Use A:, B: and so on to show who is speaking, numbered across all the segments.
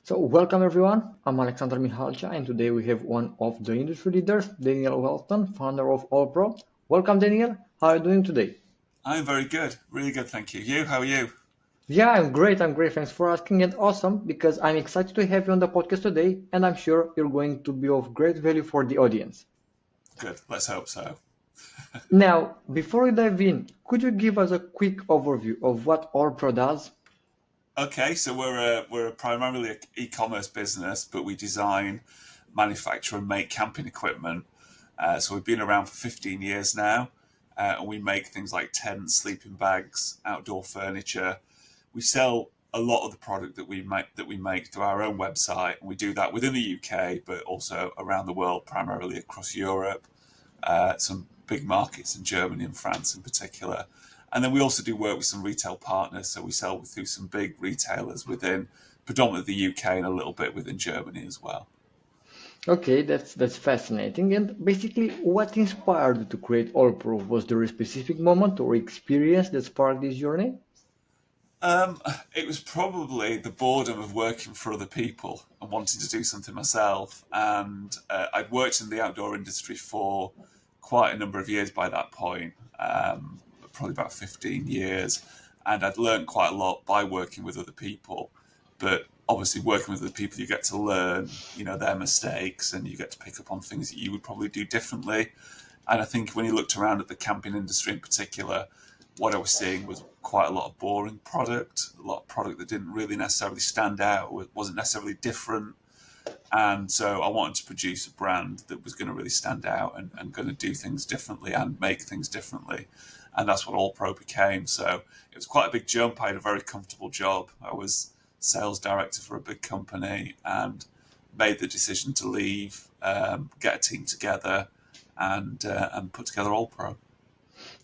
A: So, welcome everyone. I'm Alexander Mihalcea, and today we have one of the industry leaders, Daniel Walton, founder of OLPRO. Welcome, Daniel. How are you doing today?
B: I'm very good, really good, thank you. You, how are you?
A: Yeah, I'm great. I'm great. Thanks for asking, and awesome because I'm excited to have you on the podcast today, and I'm sure you're going to be of great value for the audience.
B: Good, let's hope so.
A: Now, before we dive in, could you give us a quick overview of what OLPRO does?
B: Okay, so we're primarily an e-commerce business, but we design, manufacture, and make camping equipment. So we've been around for 15 years now, and we make things like tents, sleeping bags, outdoor furniture. We sell a lot of the product that we make through our own website, and we do that within the UK, but also around the world, primarily across Europe. Some big markets in Germany and France in particular. And then we also do work with some retail partners. So we sell through some big retailers within predominantly the UK and a little bit within Germany as well.
A: Okay, that's fascinating. And basically, what inspired you to create OLPRO? Was there a specific moment or experience that sparked this journey?
B: Um, it was probably the boredom of working for other people and wanting to do something myself. And I'd worked in the outdoor industry for quite a number of years by that point, probably about 15 years. And I'd learned quite a lot by working with other people. But obviously, working with other people, you get to learn, their mistakes, and you get to pick up on things that you would probably do differently. And I think when you looked around at the camping industry in particular, what I was seeing was quite a lot of boring product, a lot of product that didn't really necessarily stand out, wasn't necessarily different. And so I wanted to produce a brand that was going to really stand out and going to do things differently and make things differently. And that's what All Pro became. So it was quite a big jump. I had a very comfortable job. I was sales director for a big company and made the decision to leave, get a team together, and put together All Pro.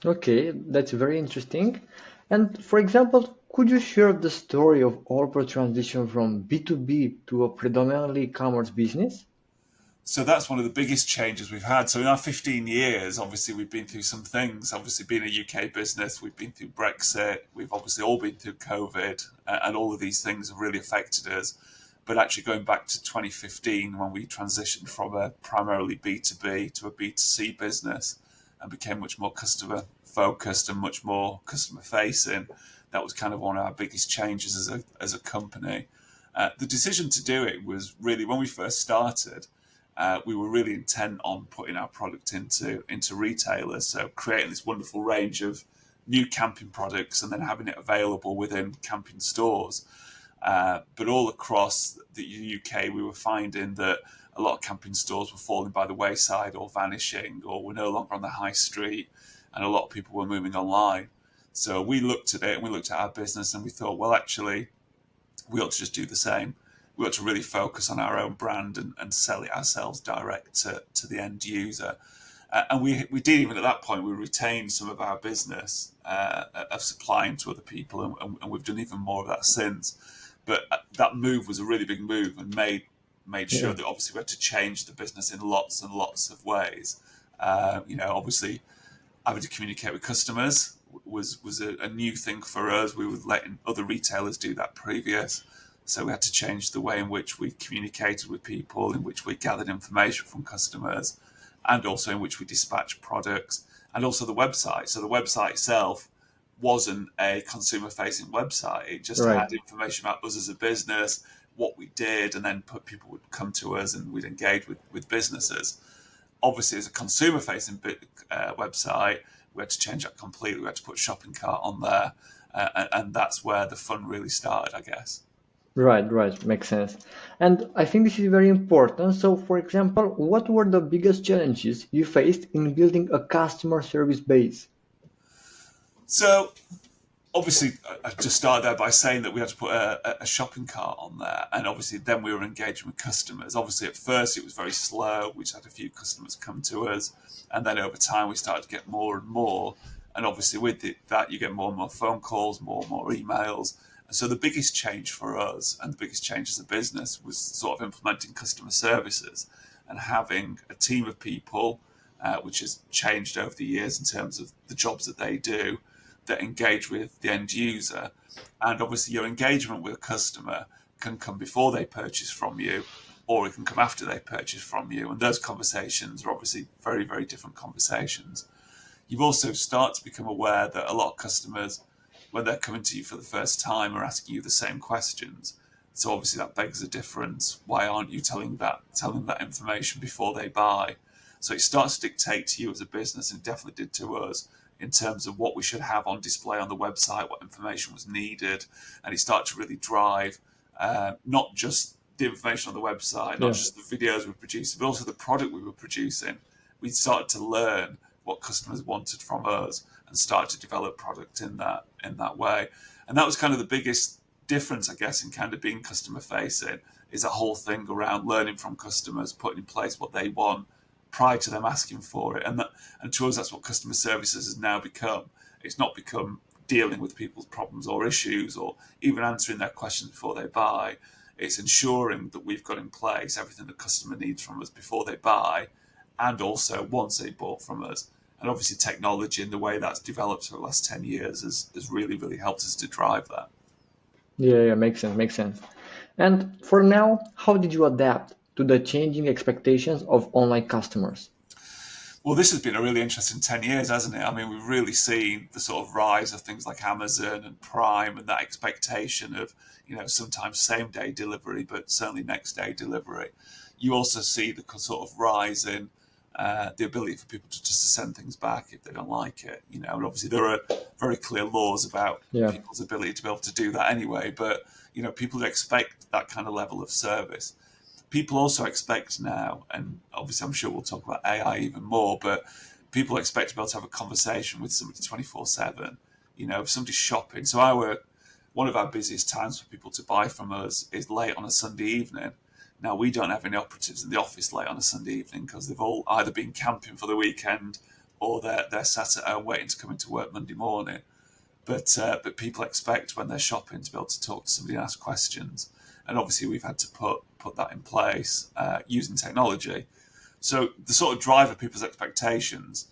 A: Okay, that's very interesting. And for example, could you share the story of Opera transition from B2B to a predominantly e-commerce business?
B: So that's one of the biggest changes we've had. So in our 15 years, obviously we've been through some things. Obviously, being a UK business, we've been through Brexit. We've obviously all been through COVID, and all of these things have really affected us. But actually, going back to 2015, when we transitioned from a primarily B2B to a B2C business and became much more customer focused and much more customer facing, that was kind of one of our biggest changes as a company. The decision to do it was really when we first started. We were really intent on putting our product into retailers, so creating this wonderful range of new camping products and then having it available within camping stores. But all across the UK, we were finding that a lot of camping stores were falling by the wayside or vanishing or were no longer on the high street, and a lot of people were moving online. So we looked at it and we looked at our business and we thought, well, actually, we ought to just do the same. We ought to really focus on our own brand and sell it ourselves direct to the end user. And we did, even at that point, we retained some of our business of supplying to other people, and we've done even more of that since. But that move was a really big move and made sure
A: Yeah.
B: that obviously we had to change the business in lots and lots of ways. Obviously having to communicate with customers was a new thing for us. We were letting other retailers do that previous. So we had to change the way in which we communicated with people, in which we gathered information from customers, and also in which we dispatched products, and also the website. So the website itself wasn't a consumer facing website. It just
A: Right.
B: had information about us as a business, what we did, and then people would come to us and we'd engage with businesses. Obviously, as a consumer facing website, we had to change that completely. We had to put shopping cart on there. And that's where the fun really started, I guess.
A: Right. Makes sense. And I think this is very important. So, for example, what were the biggest challenges you faced in building a customer service base?
B: So obviously, I just started there by saying that we had to put a shopping cart on there, and obviously then we were engaging with customers. Obviously, at first it was very slow. We just had a few customers come to us, and then over time we started to get more and more. And obviously, with that, you get more and more phone calls, more and more emails. And so the biggest change for us, and the biggest change as a business, was sort of implementing customer services and having a team of people, which has changed over the years in terms of the jobs that they do that engage with the end user. And obviously, your engagement with a customer can come before they purchase from you, or it can come after they purchase from you. And those conversations are obviously very, very different conversations. You've also started to become aware that a lot of customers, when they're coming to you for the first time, are asking you the same questions. So obviously that begs a difference. Why aren't you telling that information before they buy? So it starts to dictate to you as a business, and it definitely did to us, in terms of what we should have on display on the website, what information was needed, and it started to really drive not just the information on the website, not
A: Yeah.
B: just the videos we produced, but also the product we were producing. We started to learn what customers wanted from us and start to develop product in that way. And that was kind of the biggest difference, I guess, in kind of being customer facing, is that whole thing around learning from customers, putting in place what they want prior to them asking for it. And to us, that's what customer services has now become. It's not become dealing with people's problems or issues or even answering their questions before they buy. It's ensuring that we've got in place everything the customer needs from us before they buy, and also once they bought from us. And obviously technology and the way that's developed over the last 10 years has really, really helped us to drive that.
A: Yeah, yeah, makes sense, makes sense. And for now, how did you adapt to the changing expectations of online customers?
B: Well, this has been a really interesting 10 years, hasn't it? I mean, we've really seen the sort of rise of things like Amazon and Prime, and that expectation of, sometimes same day delivery, but certainly next day delivery. You also see the sort of rise in the ability for people to just to send things back if they don't like it, and obviously there are very clear laws about
A: Yeah,
B: people's ability to be able to do that anyway, but, people expect that kind of level of service. People also expect now, and obviously I'm sure we'll talk about AI even more, but people expect to be able to have a conversation with somebody 24/7. If somebody's shopping. So one of our busiest times for people to buy from us is late on a Sunday evening. Now, we don't have any operatives in the office late on a Sunday evening because they've all either been camping for the weekend or they're sat at home waiting to come into work Monday morning. But people expect when they're shopping to be able to talk to somebody and ask questions, and obviously we've had to put that in place using technology. So the sort of drive of people's expectations.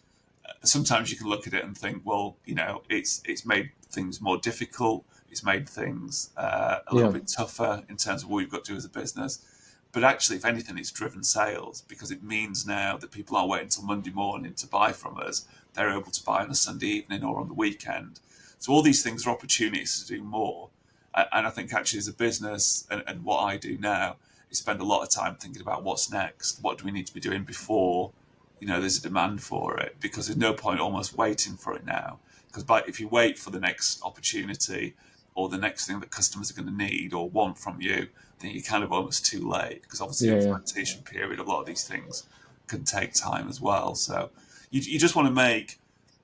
B: Sometimes you can look at it and think, well, it's made things more difficult. It's made things a little
A: yeah,
B: bit tougher in terms of what we've got to do as a business. But actually, if anything, it's driven sales because it means now that people aren't waiting until Monday morning to buy from us. They're able to buy on a Sunday evening or on the weekend. So all these things are opportunities to do more. And I think actually as a business and what I do now is spend a lot of time thinking about what's next. What do we need to be doing before, there's a demand for it? Because there's no point almost waiting for it now. Because if you wait for the next opportunity or the next thing that customers are going to need or want from you, then you're kind of almost too late. Because obviously the
A: yeah, yeah,
B: implementation period of a lot of these things can take time as well. So you just want to make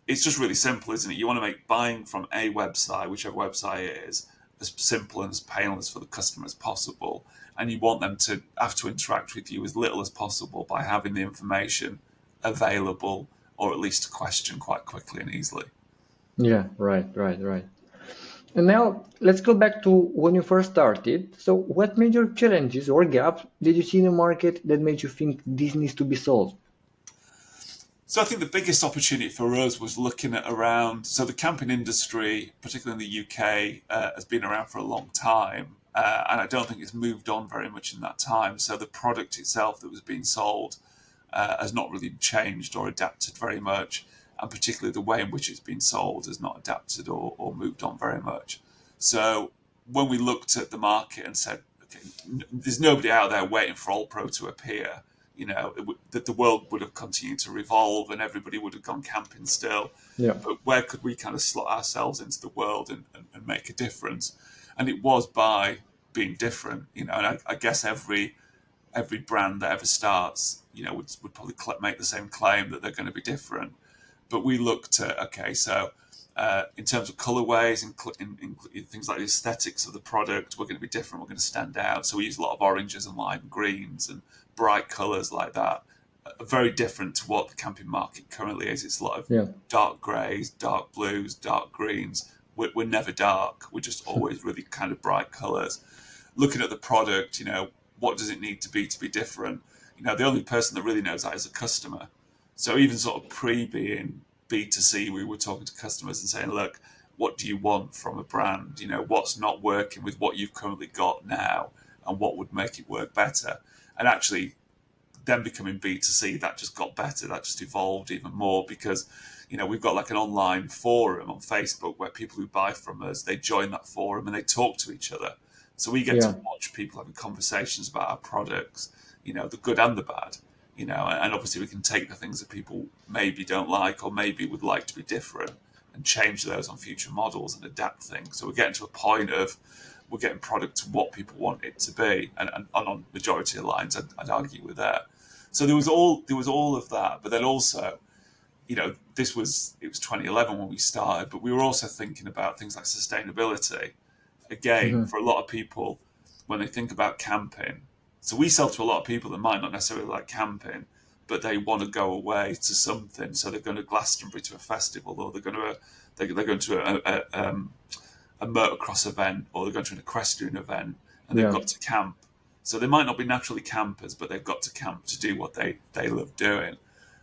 B: it's just really simple, isn't it? You want to make buying from a website, whichever website it is, as simple and as painless for the customer as possible. And you want them to have to interact with you as little as possible by having the information available or at least to question quite quickly and easily.
A: yeah, right, right, right. And now let's go back to when you first started. So, what major challenges or gaps did you see in the market that made you think this needs to be solved?
B: So I think the biggest opportunity for us was looking at around. So the camping industry, particularly in the UK, has been around for a long time, and I don't think it's moved on very much in that time. So the product itself that was being sold has not really changed or adapted very much, and particularly the way in which it's been sold has not adapted or moved on very much. So when we looked at the market and said, okay, there's nobody out there waiting for OLPRO to appear, that the world would have continued to revolve and everybody would have gone camping still.
A: Yeah,
B: But where could we kind of slot ourselves into the world and make a difference? And it was by being different, and I guess every brand that ever starts, would probably make the same claim that they're going to be different. But we looked at, okay, so in terms of colorways and in things like the aesthetics of the product, we're going to be different. We're going to stand out. So we use a lot of oranges and lime greens and bright colors like that. Very different to what the camping market currently is. It's a lot of
A: yeah,
B: dark grays, dark blues, dark greens. We're never dark. We're just always really kind of bright colors. Looking at the product, what does it need to be different? The only person that really knows that is a customer. So even sort of pre being B2C, we were talking to customers and saying, look, what do you want from a brand? What's not working with what you've currently got now, and what would make it work better? And actually, then becoming B2C, that just got better. That just evolved even more because, we've got like an online forum on Facebook where people who buy from us, they join that forum and they talk to each other. So we get to
A: Yeah.
B: watch people having conversations about our products, the good and the bad, and obviously we can take the things that people maybe don't like or maybe would like to be different and change those on future models and adapt things. So we're getting to a point of we're getting product to what people want it to be, and on majority of lines, I'd argue with that. So there was all of that, but then also, it was 2011 when we started, but we were also thinking about things like sustainability. Again,
A: Mhm.
B: for a lot of people, when they think about camping, so we sell to a lot of people that might not necessarily like camping, but they want to go away to something. So they're going to Glastonbury to a festival, or they're going to a motocross event, or they're going to an equestrian event, and they've
A: Yeah.
B: got to camp. So they might not be naturally campers, but they've got to camp to do what they love doing.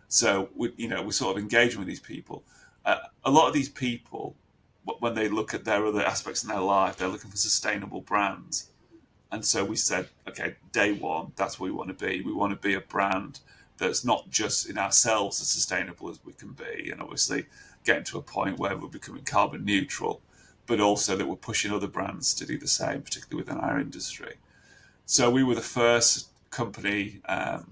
B: So we're sort of engaging with these people. A lot of these people, when they look at their other aspects in their life, they're looking for sustainable brands. And so we said, okay, day one, that's what we want to be. We want to be a brand that's not just in ourselves as sustainable as we can be, and obviously getting to a point where we're becoming carbon neutral, but also that we're pushing other brands to do the same, particularly within our industry. So we were the first company,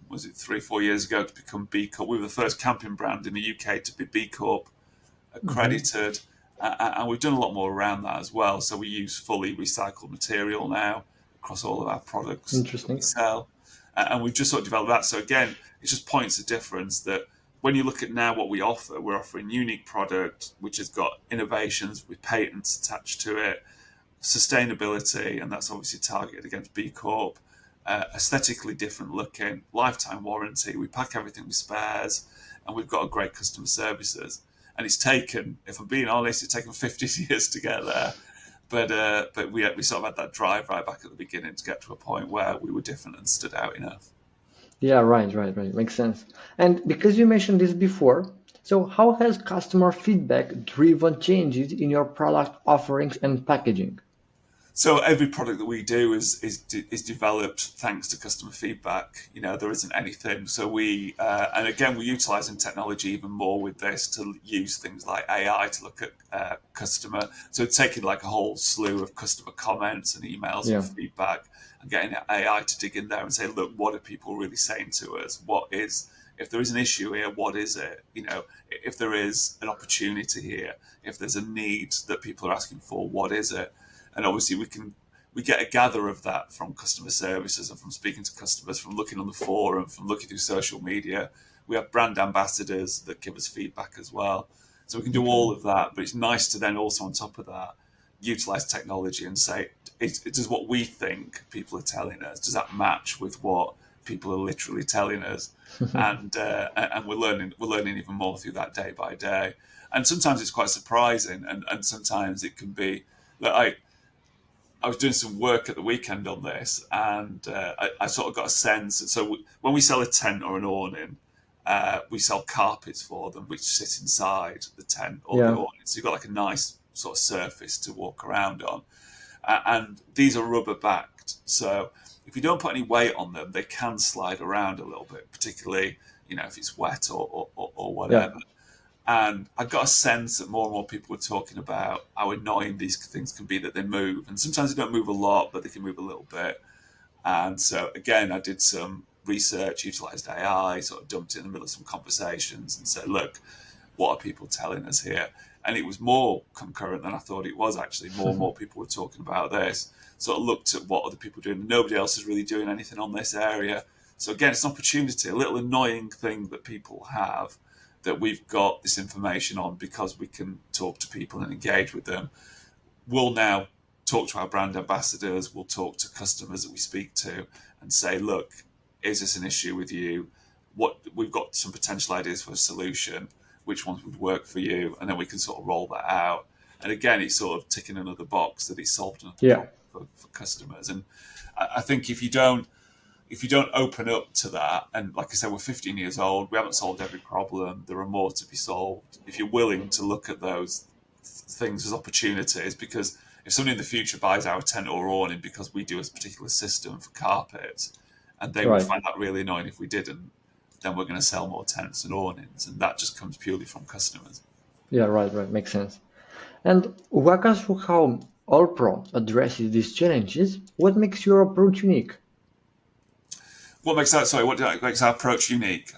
B: was it 3 or 4 years ago, to become B Corp. We were the first camping brand in the UK to be B Corp
A: Mhm.
B: accredited, and we've done a lot more around that as well. So we use fully recycled material now across all of our products that we
A: Interesting.
B: sell, and we've just sort of developed that. So again, it just points a difference that when you look at now what we offer, we're offering unique product which has got innovations with patents attached to it, sustainability, and that's obviously targeted against B Corp. Aesthetically different looking, lifetime warranty. We pack everything with spares, and we've got a great customer services. And it's taken, if I'm being honest, it's taken 50 years to get there. But we sort of had that drive right back at the beginning to get to a point where we were different and stood out enough.
A: Yeah, right, right, right. Makes sense. And because you mentioned this before, so how has customer feedback driven changes in your product offerings and packaging?
B: So every product that we do is developed thanks to customer feedback. There isn't anything. So and again, we're utilizing technology even more with this to use things like AI to look at customer. So taking like a whole slew of customer comments and emails and
A: Yeah.
B: feedback, and getting AI to dig in there and say, look, what are people really saying to us? If there is an issue here, what is it? If there is an opportunity here, if there's a need that people are asking for, what is it? And obviously we get a gather of that from customer services and from speaking to customers, from looking on the forum, from looking through social media. We have brand ambassadors that give us feedback as well. So we can do
A: Okay.
B: all of that, but it's nice to then also on top of that utilize technology and say, does what we think people are telling us, does that match with what people are literally telling us? And we're learning even more through that day by day. And sometimes it's quite surprising, and sometimes it can be like I was doing some work at the weekend on this, and I sort of got a sense. So when we sell a tent or an awning, we sell carpets for them, which sit inside the tent or the
A: Yeah.
B: awning. So you've got like a nice sort of surface to walk around on, and these are rubber backed. So if you don't put any weight on them, they can slide around a little bit, particularly if it's wet or
A: Yeah.
B: whatever. And I got a sense that more and more people were talking about how annoying these things can be that they move. And sometimes they don't move a lot, but they can move a little bit. And so, again, I did some research, utilized AI, sort of dumped it in the middle of some conversations and said, look, what are people telling us here? And it was more concurrent than I thought it was, actually. More and more people were talking about this. Sort of looked at what other people are doing. Nobody else is really doing anything on this area. So, again, it's an opportunity, a little annoying thing that people have that we've got this information on because we can talk to people and engage with them. We'll now talk to our brand ambassadors, we'll talk to customers that we speak to and say, look, is this an issue with you? What we've got some potential ideas for a solution, which ones would work for you, and then we can sort of roll that out. And again, it's sort of ticking another box that it's solved another
A: Yeah.
B: problem for customers. And I think if you don't open up to that, and like I said, we're 15 years old, we haven't solved every problem. There are more to be solved. If you're willing to look at those things as opportunities, because if somebody in the future buys our tent or awning because we do a particular system for carpets, and they would
A: Right.
B: find that really annoying if we didn't, then we're going to sell more tents and awnings, and that just comes purely from customers.
A: Yeah, right, right. Makes sense. And walk us through how Allpro addresses these challenges. What makes your approach unique?
B: What makes that? Sorry, what makes our approach unique?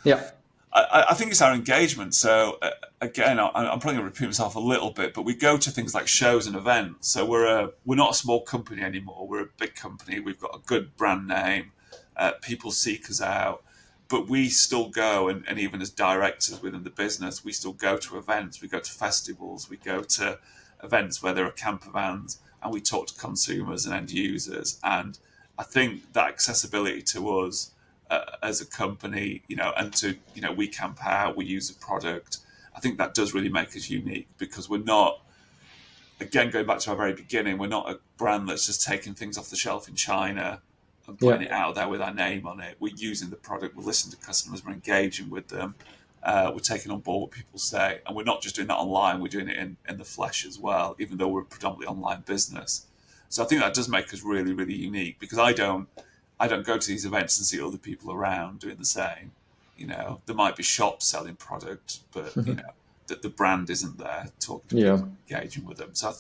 A: Yeah,
B: I think it's our engagement. So again, I'm probably going to repeat myself a little bit, but we go to things like shows and events. So we're not a small company anymore. We're a big company. We've got a good brand name. People seek us out, but we still go, and even as directors within the business, we still go to events. We go to festivals. We go to events where there are camper vans, and we talk to consumers and end users. And I think that accessibility to us as a company, and to, we camp out, we use a product. I think that does really make us unique, because we're not, again, going back to our very beginning, we're not a brand that's just taking things off the shelf in China and
A: yeah,
B: putting it out there with our name on it. We're using the product, we're listening to customers, we're engaging with them, we're taking on board what people say, and we're not just doing that online, we're doing it in the flesh as well, even though we're a predominantly online business. So I think that does make us really, really unique, because I don't go to these events and see other people around doing the same. There might be shops selling product, but that the brand isn't there talking to
A: yeah,
B: people, engaging with them. So I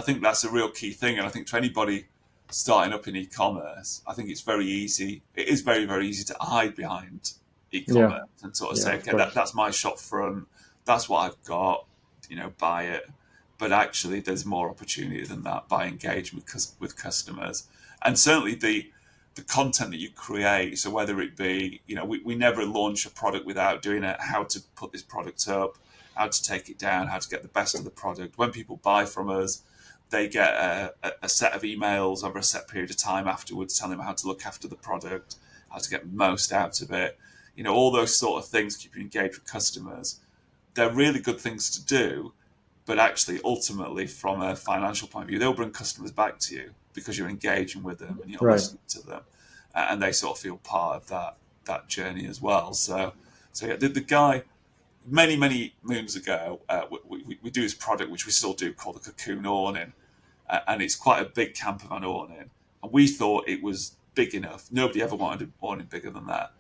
B: think that's a real key thing. And I think to anybody starting up in e-commerce, I think it's very easy. It is very, very easy to hide behind
A: yeah,
B: e-commerce and sort of
A: yeah,
B: say,
A: of
B: okay,
A: course.
B: that's my shop front. That's what I've got, buy it. But actually, there's more opportunity than that by engaging with customers. And certainly the content that you create. So whether it be, we never launch a product without doing it, how to put this product up, how to take it down, how to get the best of the product. When people buy from us, they get a set of emails over a set period of time afterwards telling them how to look after the product, how to get the most out of it. All those sort of things keep you engaged with customers. They're really good things to do, but actually, ultimately, from a financial point of view, they'll bring customers back to you because you're engaging with them and you're
A: Right.
B: listening to them, and they sort of feel part of that journey as well. So yeah, the guy many moons ago, we do this product which we still do called the Cocoon awning, and it's quite a big camper van awning, and we thought it was big enough. Nobody ever wanted an awning bigger than that.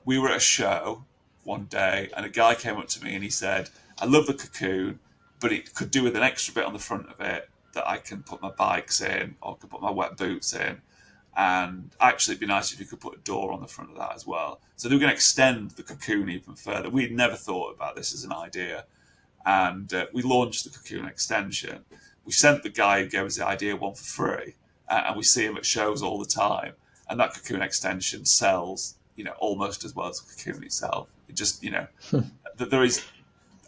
B: We were at a show one day, and a guy came up to me and he said, "I love the Cocoon, but it could do with an extra bit on the front of it that I can put my bikes in, or I could put my wet boots in. And actually, it'd be nice if you could put a door on the front of that as well." So they were going to extend the Cocoon even further. We'd never thought about this as an idea. And we launched the Cocoon extension. We sent the guy who gave us the idea one for free, and we see him at shows all the time. And that Cocoon extension sells, almost as well as the Cocoon itself. It just, that there is,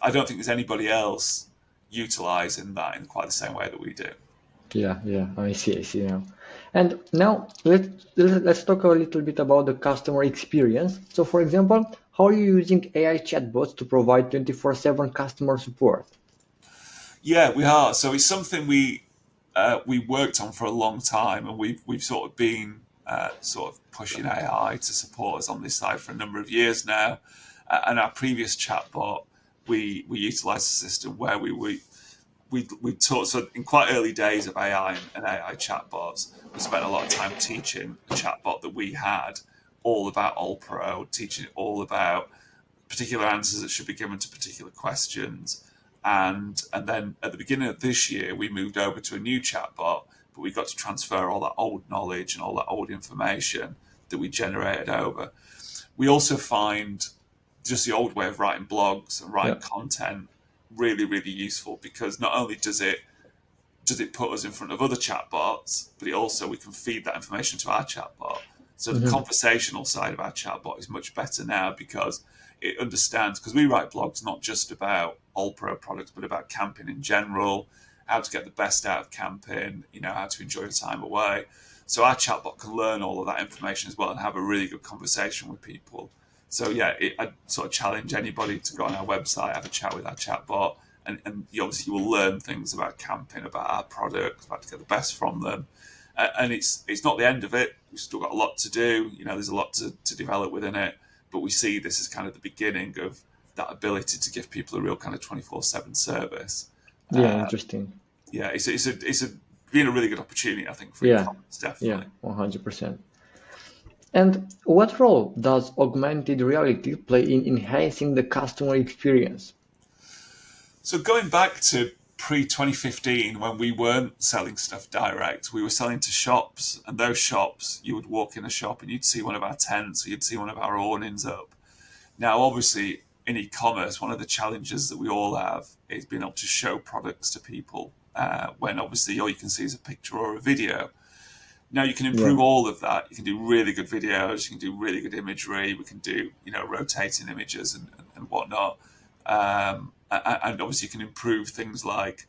B: I don't think there's anybody else utilizing that in quite the same way that we do.
A: Yeah, yeah, I see now. And now let's talk a little bit about the customer experience. So, for example, how are you using AI chatbots to provide 24/7 customer support?
B: Yeah, we are. So it's something we worked on for a long time, and we've sort of been sort of pushing AI to support us on this side for a number of years now. And our previous chatbot, we utilised a system where we taught, so in quite early days of AI and AI chatbots, we spent a lot of time teaching a chatbot that we had all about OLPRO, teaching it all about particular answers that should be given to particular questions. And then at the beginning of this year, we moved over to a new chatbot, but we got to transfer all that old knowledge and all that old information that we generated over. We also find just the old way of writing blogs and
A: Yeah.
B: writing content really, really useful, because not only does it put us in front of other chatbots, but it also, we can feed that information to our chatbot. So the
A: Hmm.
B: conversational side of our chatbot is much better now, because it understands, because we write blogs not just about OLPRO products, but about camping in general, how to get the best out of camping, how to enjoy your time away. So our chatbot can learn all of that information as well and have a really good conversation with people. So yeah, I sort of challenge anybody to go on our website, have a chat with our chatbot, and you obviously will learn things about camping, about our products, about to get the best from them. And it's not the end of it. We've still got a lot to do. There's a lot to develop within it, but we see this as kind of the beginning of that ability to give people a real kind of 24/7 service.
A: Yeah, interesting.
B: Yeah, it's been a really good opportunity, I think, for
A: Yeah,
B: e-commerce, definitely.
A: yeah, 100%. And what role does augmented reality play in enhancing the customer experience?
B: So going back to pre-2015, when we weren't selling stuff direct, we were selling to shops, and those shops, you would walk in a shop and you'd see one of our tents, or you'd see one of our awnings up. Now, obviously, in e-commerce, one of the challenges that we all have is being able to show products to people when obviously all you can see is a picture or a video. Now you can
A: Yeah,
B: improve all of that. You can do really good videos. You can do really good imagery. We can do rotating images and whatnot. And obviously you can improve things like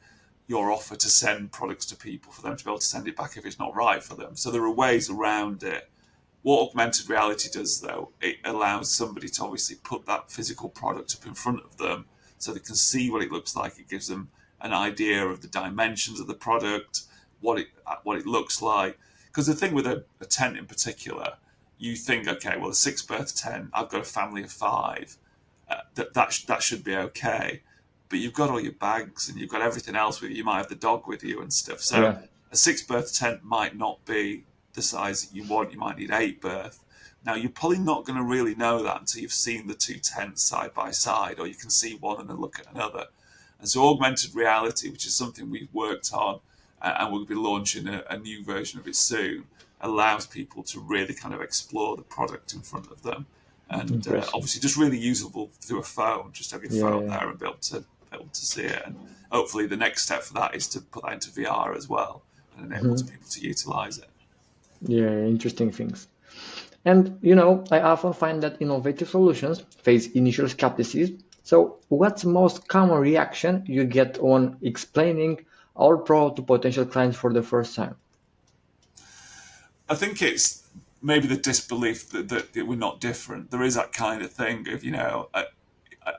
B: your offer to send products to people for them to be able to send it back if it's not right for them. So there are ways around it. What augmented reality does, though, it allows somebody to obviously put that physical product up in front of them so they can see what it looks like. It gives them an idea of the dimensions of the product, what it looks like. Because the thing with a tent in particular, you think, okay, well, a six-berth tent, I've got a family of five, that should be okay. But you've got all your bags and you've got everything else with you. You might have the dog with you and stuff. So
A: yeah,
B: a six-berth tent might not be the size that you want. You might need eight berth. Now, you're probably not going to really know that until you've seen the two tents side by side, or you can see one and then look at another. And so, augmented reality, which is something we've worked on and we'll be launching a new version of it soon, allows people to really kind of explore the product in front of them. And
A: impressive.
B: obviously, just really usable through a phone, just have your
A: Yeah,
B: phone
A: yeah,
B: there and be able to see it. And hopefully, the next step for that is to put that into VR as well and enable people to utilize it.
A: yeah, interesting things. And I often find that innovative solutions face initial skepticism. So, what's the most common reaction you get on explaining OLPRO to potential clients for the first time?
B: I think it's maybe the disbelief that we're not different. There is that kind of thing of,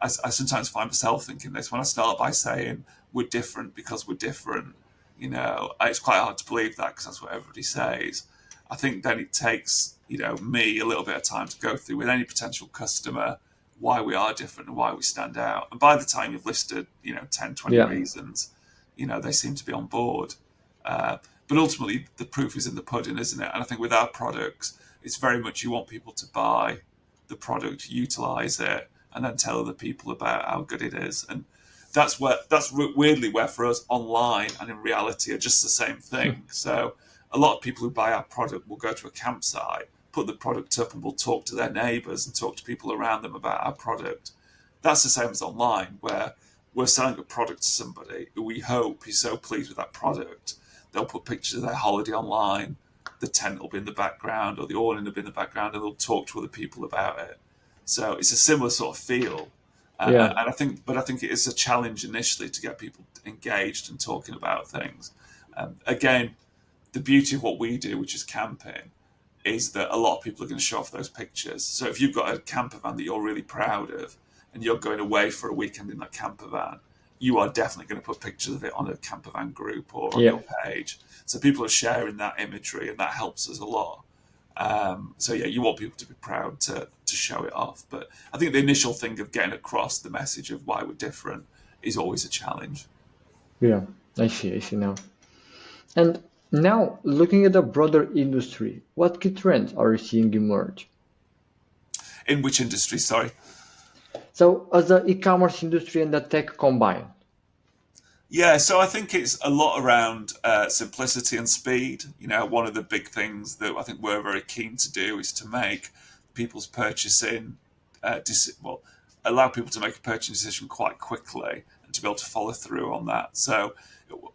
B: I sometimes find myself thinking this when I start by saying we're different because we're different. It's quite hard to believe that because that's what everybody says. I think then it takes, me a little bit of time to go through with any potential customer why we are different and why we stand out. And by the time you've listed, 10, 20
A: Yeah,
B: reasons, they seem to be on board. Uh, but ultimately, the proof is in the pudding, isn't it? And I think with our products, it's very much you want people to buy the product, utilize it, and then tell other people about how good it is. And that's weirdly where for us online and in reality are just the same thing. So a lot of people who buy our product will go to a campsite, put the product up, and will talk to their neighbours and talk to people around them about our product. That's the same as online, where we're selling a product to somebody who we hope is so pleased with that product, they'll put pictures of their holiday online, the tent will be in the background, or the awning will be in the background, and they'll talk to other people about it. So it's a similar sort of feel.
A: yeah,
B: And I think it is a challenge initially to get people engaged and talking about things. Again, the beauty of what we do, which is camping, is that a lot of people are going to show off those pictures. So if you've got a camper van that you're really proud of and you're going away for a weekend in that camper van, you are definitely going to put pictures of it on a camper van group or on
A: yeah,
B: your page. So people are sharing that imagery and that helps us a lot. So yeah, you want people to be proud to show it off. But I think the initial thing of getting across the message of why we're different is always a challenge.
A: yeah. I see now. And now, looking at the broader industry, what key trends are you seeing emerge?
B: In which industry? Sorry.
A: So, as the e-commerce industry and the tech combined,
B: Yeah, so I think it's a lot around simplicity and speed. One of the big things that I think we're very keen to do is to make people's purchasing, well, allow people to make a purchasing decision quite quickly and to be able to follow through on that. So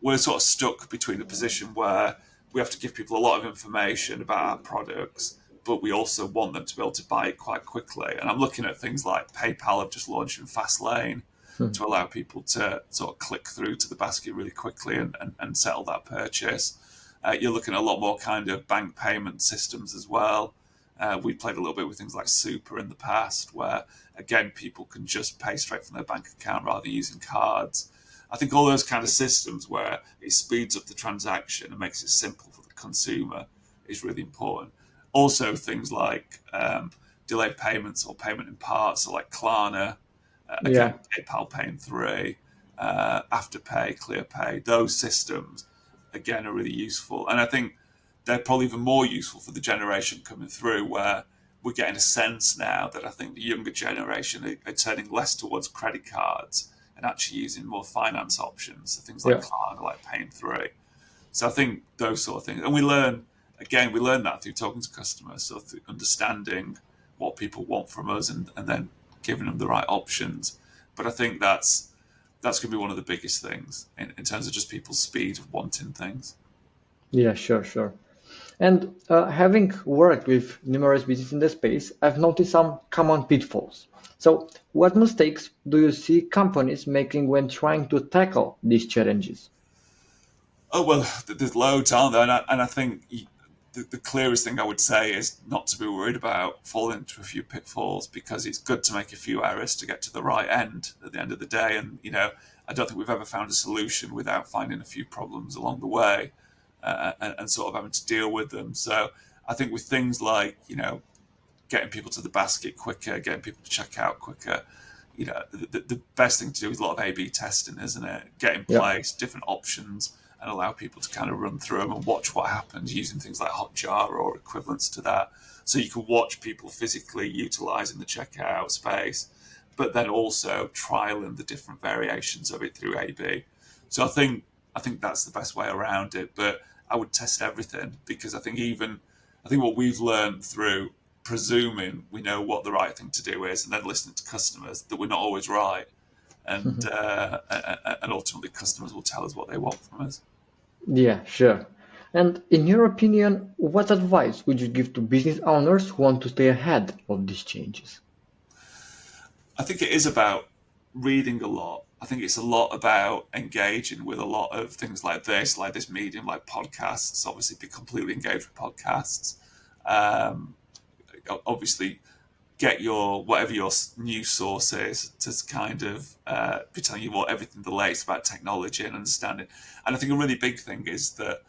B: we're sort of stuck between a position where we have to give people a lot of information about our products, but we also want them to be able to buy it quite quickly. And I'm looking at things like PayPal have just launched in Fastlane to allow people to sort of click through to the basket really quickly and settle that purchase. You're looking at a lot more kind of bank payment systems as well. We played a little bit with things like Super in the past, where again people can just pay straight from their bank account rather than using cards. I think all those kind of systems where it speeds up the transaction and makes it simple for the consumer is really important. Also, things like delayed payments or payment in parts, so like Klarna,
A: Yeah,
B: Again, PayPal Pay in 3, Afterpay, ClearPay, those systems, again, are really useful. And I think they're probably even more useful for the generation coming through, where we're getting a sense now that I think the younger generation are turning less towards credit cards and actually using more finance options, so things like
A: yeah,
B: Klarna, like Pay in 3. So I think those sort of things, and we learn that through talking to customers, so through understanding what people want from us, and then giving them the right options. But I think that's going to be one of the biggest things in terms of just people's speed of wanting things.
A: yeah, sure, sure. And having worked with numerous businesses in the space, I've noticed some common pitfalls. So, what mistakes do you see companies making when trying to tackle these challenges?
B: Oh well, there's loads, aren't there? And I think the clearest thing I would say is not to be worried about falling into a few pitfalls, because it's good to make a few errors to get to the right end at the end of the day. And I don't think we've ever found a solution without finding a few problems along the way, and sort of having to deal with them. So I think with things like getting people to the basket quicker, getting people to check out quicker. The best thing to do is a lot of A/B testing, isn't it? Get in
A: Yeah.
B: place different options and allow people to kind of run through them and watch what happens using things like Hotjar or equivalents to that. So you can watch people physically utilizing the checkout space, but then also trialing the different variations of it through A/B. So I think that's the best way around it. But I would test everything, because I think what we've learned through presuming we know what the right thing to do is, and then listening to customers, that we're not always right, and ultimately customers will tell us what they want from us.
A: Yeah, sure. And in your opinion, what advice would you give to business owners who want to stay ahead of these changes?
B: I think it is about reading a lot. I think it's a lot about engaging with a lot of things like this medium, like podcasts. Obviously, be completely engaged with podcasts. Um, Obviously, get your whatever your news source is to kind of be telling you what everything the latest about technology and understanding. And I think a really big thing is that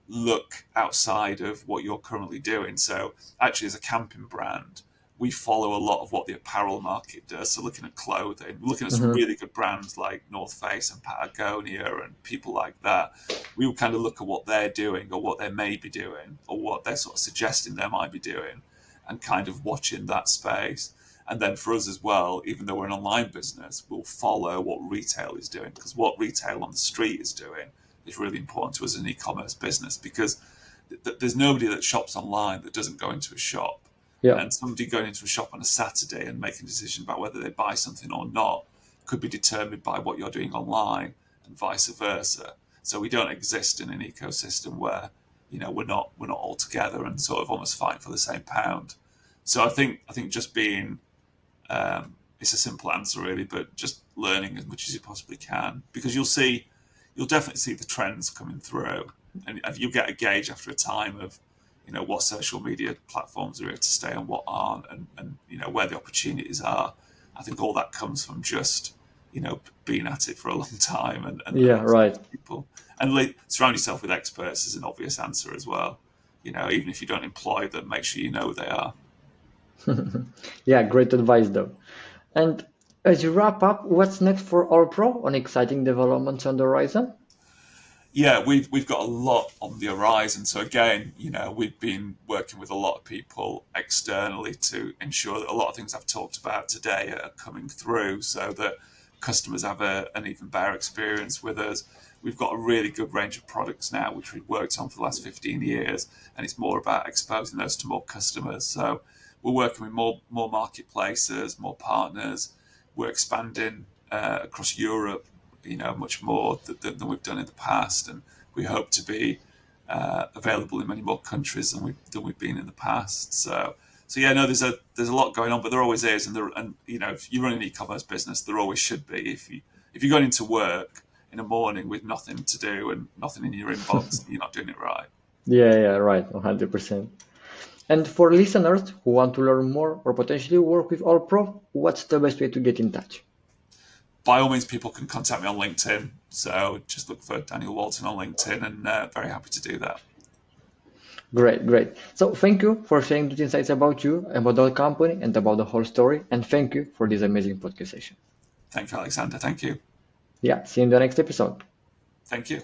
B: look outside of what you're currently doing. So actually, as a camping brand, we follow a lot of what the apparel market does. So looking at clothing, looking at some
A: Hmm.
B: really good brands like North Face and Patagonia and people like that, we will kind of look at what they're doing or what they may be doing or what they're sort of suggesting they might be doing, and kind of watching that space. And then for us as well, even though we're an online business, we'll follow what retail is doing, because what retail on the street is doing is really important to us as an e-commerce business, because there's nobody that shops online that doesn't go into a shop.
A: Yeah.
B: And somebody going into a shop on a Saturday and making a decision about whether they buy something or not could be determined by what you're doing online, and vice versa. So we don't exist in an ecosystem where we're not all together and sort of almost fighting for the same pound. So I think just being it's a simple answer really, but just learning as much as you possibly can, because you'll definitely see the trends coming through, and you'll get a gauge after a time of what social media platforms are here to stay and what aren't, and where the opportunities are. I think all that comes from just being at it for a long time, and
A: Yeah,
B: listening
A: right.
B: to people, and surround yourself with experts is an obvious answer as well. Even if you don't employ them, make sure you know who they are.
A: Yeah, great advice though. And as you wrap up, what's next for OLPRO on exciting developments on the horizon?
B: Yeah, we've got a lot on the horizon. So again, we've been working with a lot of people externally to ensure that a lot of things I've talked about today are coming through, so that customers have an even better experience with us. We've got a really good range of products now, which we've worked on for the last 15 years, and it's more about exposing those to more customers. So we're working with more marketplaces, more partners. We're expanding across Europe, much more than we've done in the past, and we hope to be available in many more countries than we've been in the past. So yeah, no, there's a lot going on, but there always is, and if you run an e-commerce business, there always should be. If you're going into work in the morning with nothing to do and nothing in your inbox, you're not doing it right.
A: Yeah, yeah, right, 100%. And for listeners who want to learn more or potentially work with OLPRO, what's the best way to get in touch?
B: By all means, people can contact me on LinkedIn. So just look for Daniel Walton on LinkedIn, and very happy to do that.
A: Great, great. So thank you for sharing these insights about you, about our company, and about the whole story. And thank you for this amazing podcast session.
B: Thank you, Alexander. Thank you.
A: Yeah, see you in the next episode.
B: Thank you.